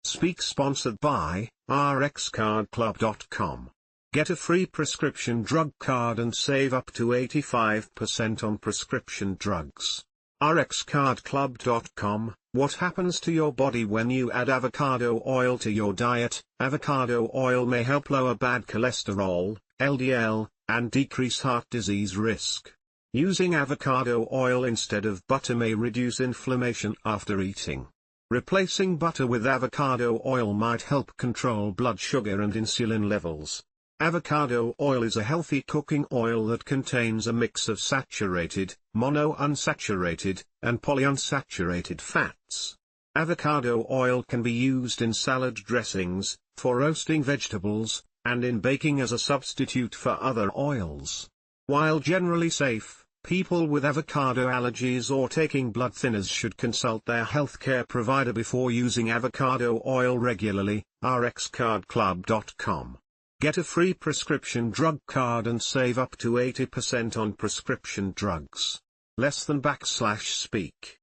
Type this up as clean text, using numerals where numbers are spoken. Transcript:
Speak sponsored by rxcardclub.com. Get a free prescription drug card and save up to 85% on prescription drugs. rxcardclub.com. What happens to your body when you add avocado oil to your diet? Avocado oil may help lower bad cholesterol, LDL, and decrease heart disease risk. Using avocado oil instead of butter may reduce inflammation after eating. Replacing butter with avocado oil might help control blood sugar and insulin levels. Avocado oil is a healthy cooking oil that contains a mix of saturated, monounsaturated, and polyunsaturated fats. Avocado oil can be used in salad dressings, for roasting vegetables, and in baking as a substitute for other oils. While generally safe, people with avocado allergies or taking blood thinners should consult their healthcare provider before using avocado oil regularly. rxcardclub.com. Get a free prescription drug card and save up to 80% on prescription drugs. /speak